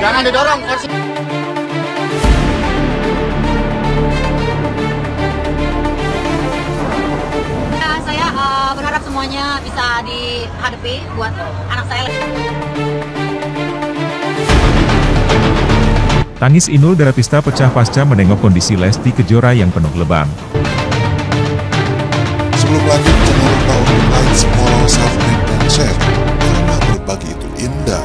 Jangan didorong kursi. Saya berharap semuanya bisa dihadapi buat anak saya. Tangis Inul Daratista pecah pasca menengok kondisi Lesti Kejora yang penuh lebam. Sebelum lanjut, jangan lupa untuk like, follow, subscribe, dan share. Karena berbagi itu indah.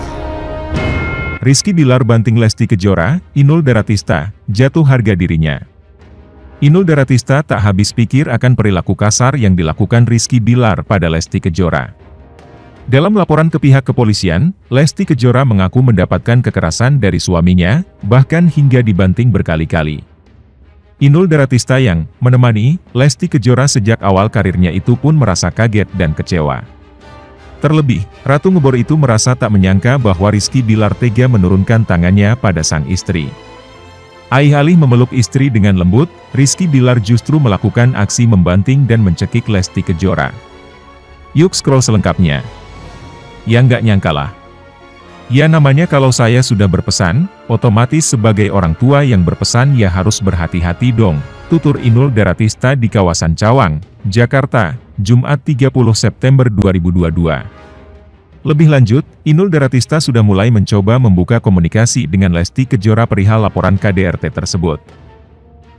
Rizky Bilar banting Lesti Kejora, Inul Daratista, jatuh harga dirinya. Inul Daratista tak habis pikir akan perilaku kasar yang dilakukan Rizky Bilar pada Lesti Kejora. Dalam laporan ke pihak kepolisian, Lesti Kejora mengaku mendapatkan kekerasan dari suaminya, bahkan hingga dibanting berkali-kali. Inul Daratista yang menemani Lesti Kejora sejak awal karirnya itu pun merasa kaget dan kecewa. Terlebih, Ratu Ngebor itu merasa tak menyangka bahwa Rizky Bilar tega menurunkan tangannya pada sang istri. Alih-alih memeluk istri dengan lembut, Rizky Bilar justru melakukan aksi membanting dan mencekik Lesti Kejora. Yuk scroll selengkapnya. Ya nggak nyangkalah. Ya namanya kalau saya sudah berpesan, otomatis sebagai orang tua yang berpesan ya harus berhati-hati dong, tutur Inul Daratista di kawasan Cawang, Jakarta, Jumat 30 September 2022. Lebih lanjut, Inul Daratista sudah mulai mencoba membuka komunikasi dengan Lesti Kejora perihal laporan KDRT tersebut.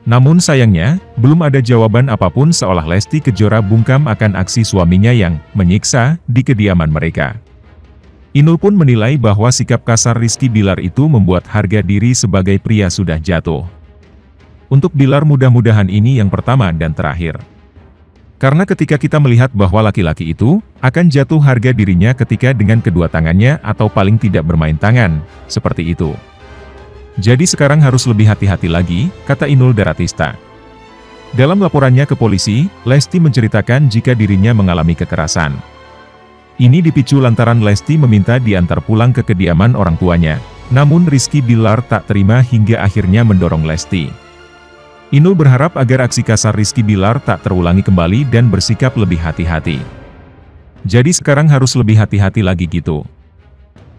Namun sayangnya, belum ada jawaban apapun seolah Lesti Kejora bungkam akan aksi suaminya yang menyiksa di kediaman mereka. Inul pun menilai bahwa sikap kasar Rizky Bilar itu membuat harga diri sebagai pria sudah jatuh. Untuk Bilar mudah-mudahan ini yang pertama dan terakhir. Karena ketika kita melihat bahwa laki-laki itu akan jatuh harga dirinya ketika dengan kedua tangannya atau paling tidak bermain tangan, seperti itu. Jadi sekarang harus lebih hati-hati lagi, kata Inul Daratista. Dalam laporannya ke polisi, Lesti menceritakan jika dirinya mengalami kekerasan. Ini dipicu lantaran Lesti meminta diantar pulang ke kediaman orang tuanya. Namun Rizky Bilar tak terima hingga akhirnya mendorong Lesti. Inul berharap agar aksi kasar Rizky Bilar tak terulangi kembali dan bersikap lebih hati-hati. Jadi sekarang harus lebih hati-hati lagi gitu.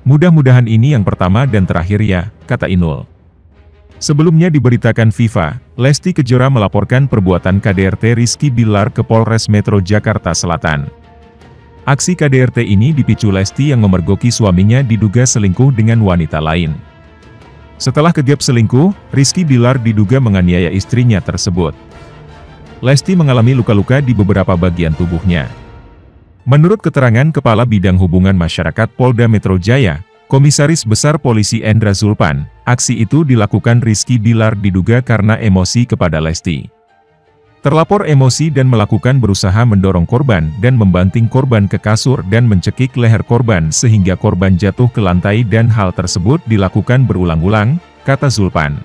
Mudah-mudahan ini yang pertama dan terakhir ya, kata Inul. Sebelumnya diberitakan FIFA, Lesti Kejora melaporkan perbuatan KDRT Rizky Bilar ke Polres Metro Jakarta Selatan. Aksi KDRT ini dipicu Lesti yang memergoki suaminya diduga selingkuh dengan wanita lain. Setelah kegap selingkuh, Rizky Bilar diduga menganiaya istrinya tersebut. Lesti mengalami luka-luka di beberapa bagian tubuhnya. Menurut keterangan Kepala Bidang Hubungan Masyarakat Polda Metro Jaya, Komisaris Besar Polisi Endra Zulpan, aksi itu dilakukan Rizky Bilar diduga karena emosi kepada Lesti. Terlapor emosi dan melakukan berusaha mendorong korban dan membanting korban ke kasur dan mencekik leher korban sehingga korban jatuh ke lantai dan hal tersebut dilakukan berulang-ulang, kata Zulpan.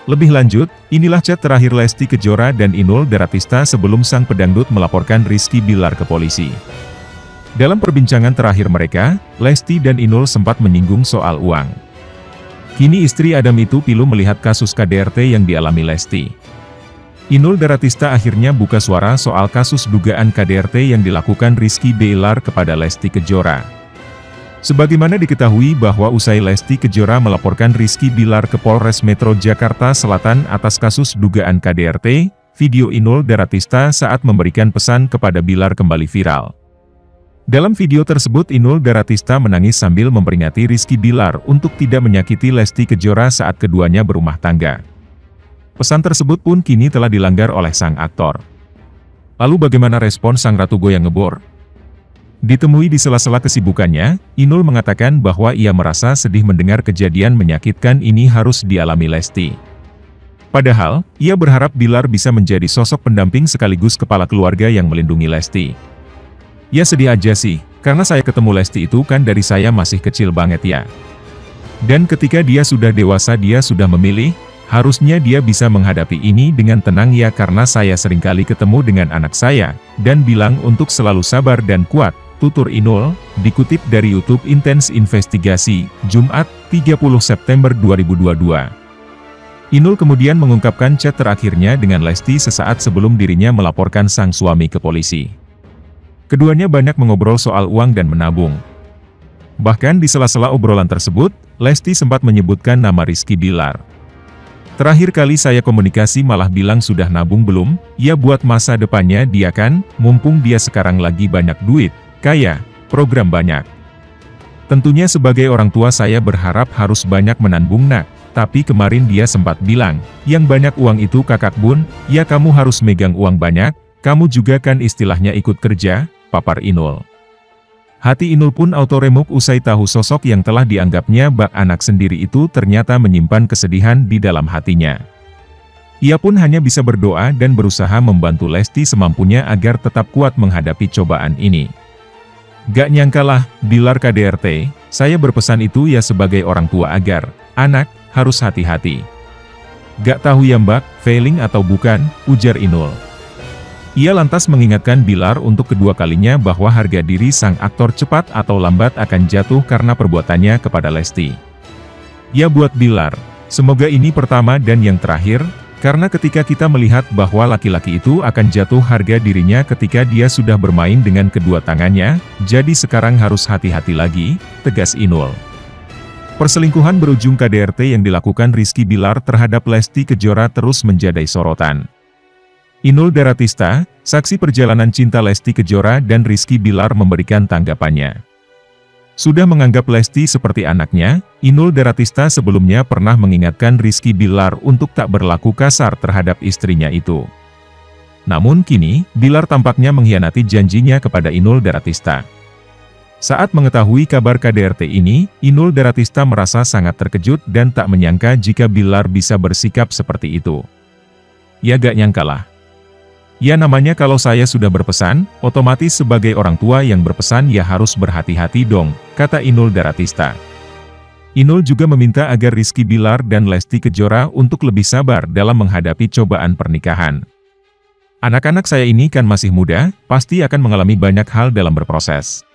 Lebih lanjut, inilah chat terakhir Lesti Kejora dan Inul Daratista sebelum sang pedangdut melaporkan Rizky Bilar ke polisi. Dalam perbincangan terakhir mereka, Lesti dan Inul sempat menyinggung soal uang. Kini istri Adam itu pilu melihat kasus KDRT yang dialami Lesti. Inul Daratista akhirnya buka suara soal kasus dugaan KDRT yang dilakukan Rizky Bilar kepada Lesti Kejora. Sebagaimana diketahui bahwa usai Lesti Kejora melaporkan Rizky Bilar ke Polres Metro Jakarta Selatan atas kasus dugaan KDRT, video Inul Daratista saat memberikan pesan kepada Bilar kembali viral. Dalam video tersebut Inul Daratista menangis sambil memperingati Rizky Bilar untuk tidak menyakiti Lesti Kejora saat keduanya berumah tangga. Pesan tersebut pun kini telah dilanggar oleh sang aktor. Lalu bagaimana respon sang Ratu Goyang Ngebor? Ditemui di sela-sela kesibukannya, Inul mengatakan bahwa ia merasa sedih mendengar kejadian menyakitkan ini harus dialami Lesti. Padahal, ia berharap Bilar bisa menjadi sosok pendamping sekaligus kepala keluarga yang melindungi Lesti. Ya sedih aja sih, karena saya ketemu Lesti itu kan dari saya masih kecil banget ya. Dan ketika dia sudah dewasa dia sudah memilih, harusnya dia bisa menghadapi ini dengan tenang ya karena saya seringkali ketemu dengan anak saya, dan bilang untuk selalu sabar dan kuat, tutur Inul, dikutip dari YouTube Intense Investigasi, Jumat, 30 September 2022. Inul kemudian mengungkapkan chat terakhirnya dengan Lesti sesaat sebelum dirinya melaporkan sang suami ke polisi. Keduanya banyak mengobrol soal uang dan menabung. Bahkan di sela-sela obrolan tersebut, Lesti sempat menyebutkan nama Rizky Bilar. "Terakhir kali saya komunikasi malah bilang sudah nabung belum, ya buat masa depannya dia kan, mumpung dia sekarang lagi banyak duit, kaya, program banyak. Tentunya sebagai orang tua saya berharap harus banyak menabung nak. Tapi kemarin dia sempat bilang, yang banyak uang itu kakak bun, ya kamu harus megang uang banyak, kamu juga kan istilahnya ikut kerja," papar Inul. Hati Inul pun auto-remuk usai tahu sosok yang telah dianggapnya bak anak sendiri itu ternyata menyimpan kesedihan di dalam hatinya. Ia pun hanya bisa berdoa dan berusaha membantu Lesti semampunya agar tetap kuat menghadapi cobaan ini. "Gak nyangkalah, Bilar KDRT, saya berpesan itu ya sebagai orang tua agar, anak, harus hati-hati. Gak tahu ya mbak, failing atau bukan," ujar Inul. Ia lantas mengingatkan Bilar untuk kedua kalinya bahwa harga diri sang aktor cepat atau lambat akan jatuh karena perbuatannya kepada Lesti. "Ya buat Bilar, semoga ini pertama dan yang terakhir, karena ketika kita melihat bahwa laki-laki itu akan jatuh harga dirinya ketika dia sudah bermain dengan kedua tangannya, jadi sekarang harus hati-hati lagi," tegas Inul. Perselingkuhan berujung KDRT yang dilakukan Rizky Bilar terhadap Lesti Kejora terus menjadi sorotan. Inul Daratista, saksi perjalanan cinta Lesti Kejora dan Rizky Bilar memberikan tanggapannya. Sudah menganggap Lesti seperti anaknya, Inul Daratista sebelumnya pernah mengingatkan Rizky Bilar untuk tak berlaku kasar terhadap istrinya itu. Namun kini, Bilar tampaknya mengkhianati janjinya kepada Inul Daratista. Saat mengetahui kabar KDRT ini, Inul Daratista merasa sangat terkejut dan tak menyangka jika Bilar bisa bersikap seperti itu. "Ya gak nyangkalah. Ya namanya kalau saya sudah berpesan, otomatis sebagai orang tua yang berpesan ya harus berhati-hati dong," kata Inul Daratista. Inul juga meminta agar Rizky Bilar dan Lesti Kejora untuk lebih sabar dalam menghadapi cobaan pernikahan. "Anak-anak saya ini kan masih muda, pasti akan mengalami banyak hal dalam berproses.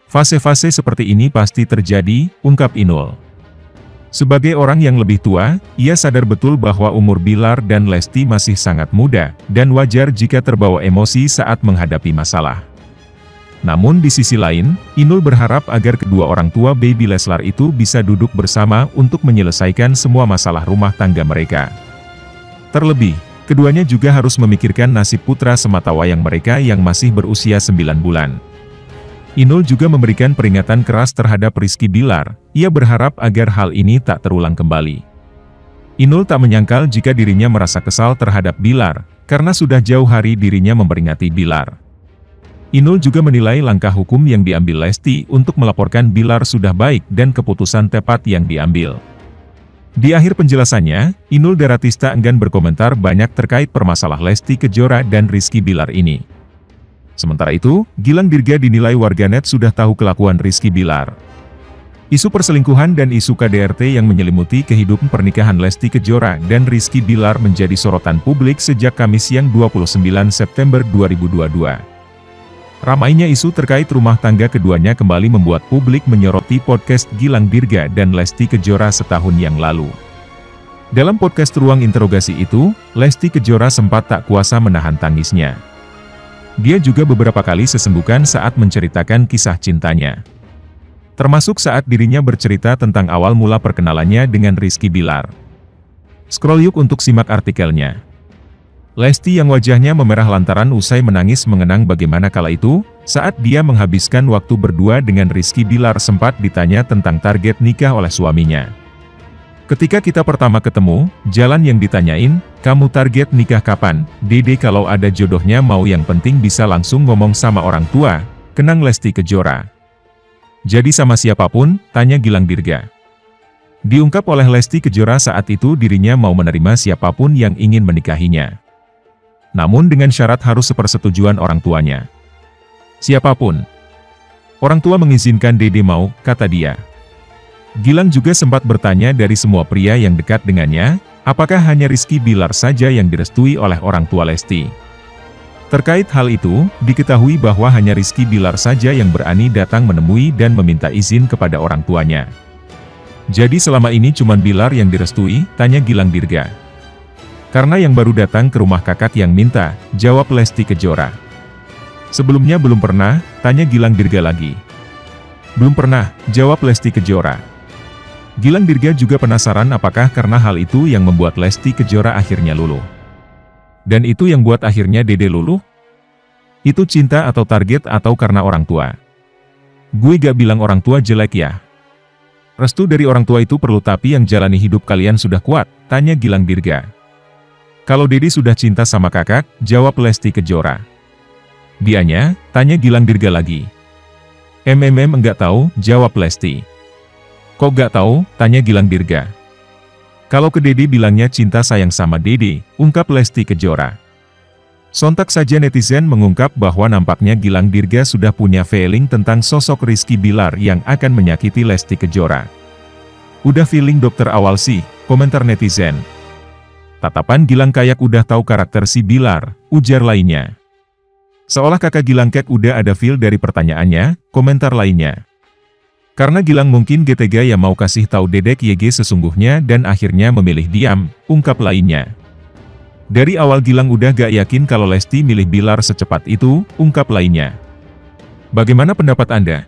Fase-fase seperti ini pasti terjadi," ungkap Inul. Sebagai orang yang lebih tua, ia sadar betul bahwa umur Bilar dan Lesti masih sangat muda, dan wajar jika terbawa emosi saat menghadapi masalah. Namun di sisi lain, Inul berharap agar kedua orang tua baby Leslar itu bisa duduk bersama untuk menyelesaikan semua masalah rumah tangga mereka. Terlebih, keduanya juga harus memikirkan nasib putra sematawayang mereka yang masih berusia 9 bulan. Inul juga memberikan peringatan keras terhadap Rizky Bilar, ia berharap agar hal ini tak terulang kembali. Inul tak menyangkal jika dirinya merasa kesal terhadap Bilar, karena sudah jauh hari dirinya memperingati Bilar. Inul juga menilai langkah hukum yang diambil Lesti untuk melaporkan Bilar sudah baik dan keputusan tepat yang diambil. Di akhir penjelasannya, Inul Daratista enggan berkomentar banyak terkait permasalahan Lesti Kejora dan Rizky Bilar ini. Sementara itu, Gilang Dirga dinilai warganet sudah tahu kelakuan Rizky Bilar. Isu perselingkuhan dan isu KDRT yang menyelimuti kehidupan pernikahan Lesti Kejora dan Rizky Bilar menjadi sorotan publik sejak Kamis siang 29 September 2022. Ramainya isu terkait rumah tangga keduanya kembali membuat publik menyoroti podcast Gilang Dirga dan Lesti Kejora setahun yang lalu. Dalam podcast Ruang Interogasi itu, Lesti Kejora sempat tak kuasa menahan tangisnya. Dia juga beberapa kali sesenggukan saat menceritakan kisah cintanya. Termasuk saat dirinya bercerita tentang awal mula perkenalannya dengan Rizky Bilar. Scroll yuk untuk simak artikelnya. Lesti yang wajahnya memerah lantaran usai menangis mengenang bagaimana kala itu, saat dia menghabiskan waktu berdua dengan Rizky Bilar sempat ditanya tentang target nikah oleh suaminya. "Ketika kita pertama ketemu, jalan yang ditanyain, kamu target nikah kapan? Dede kalau ada jodohnya mau yang penting bisa langsung ngomong sama orang tua," kenang Lesti Kejora. "Jadi sama siapapun?" tanya Gilang Dirga. Diungkap oleh Lesti Kejora saat itu dirinya mau menerima siapapun yang ingin menikahinya. Namun dengan syarat harus sepersetujuan orang tuanya. "Siapapun. Orang tua mengizinkan Dede mau," kata dia. Gilang juga sempat bertanya dari semua pria yang dekat dengannya, apakah hanya Rizky Bilar saja yang direstui oleh orang tua Lesti. Terkait hal itu, diketahui bahwa hanya Rizky Bilar saja yang berani datang menemui dan meminta izin kepada orang tuanya. Jadi selama ini cuman Bilar yang direstui, tanya Gilang Dirga. Karena yang baru datang ke rumah kakak yang minta, jawab Lesti Kejora. Sebelumnya belum pernah, tanya Gilang Dirga lagi. Belum pernah, jawab Lesti Kejora. Gilang Dirga juga penasaran apakah karena hal itu yang membuat Lesti Kejora akhirnya luluh. Dan itu yang buat akhirnya Dede luluh? Itu cinta atau target atau karena orang tua? Gue gak bilang orang tua jelek ya. Restu dari orang tua itu perlu tapi yang jalani hidup kalian sudah kuat, tanya Gilang Dirga. Kalau Dede sudah cinta sama kakak, jawab Lesti Kejora. Dianya, tanya Gilang Dirga lagi. Enggak tahu, jawab Lesti. Kok gak tahu, tanya Gilang Dirga. Kalau ke Dede bilangnya cinta sayang sama Dede, ungkap Lesti Kejora. Sontak saja netizen mengungkap bahwa nampaknya Gilang Dirga sudah punya feeling tentang sosok Rizky Bilar yang akan menyakiti Lesti Kejora. Udah feeling dokter awal sih, komentar netizen. Tatapan Gilang kayak udah tahu karakter si Bilar, ujar lainnya. Seolah kakak Gilang kek udah ada feel dari pertanyaannya, komentar lainnya. Karena Gilang mungkin getega ya mau kasih tahu Dedek YG sesungguhnya dan akhirnya memilih diam, ungkap lainnya. Dari awal Gilang udah gak yakin kalau Lesti milih Bilar secepat itu, ungkap lainnya. Bagaimana pendapat Anda?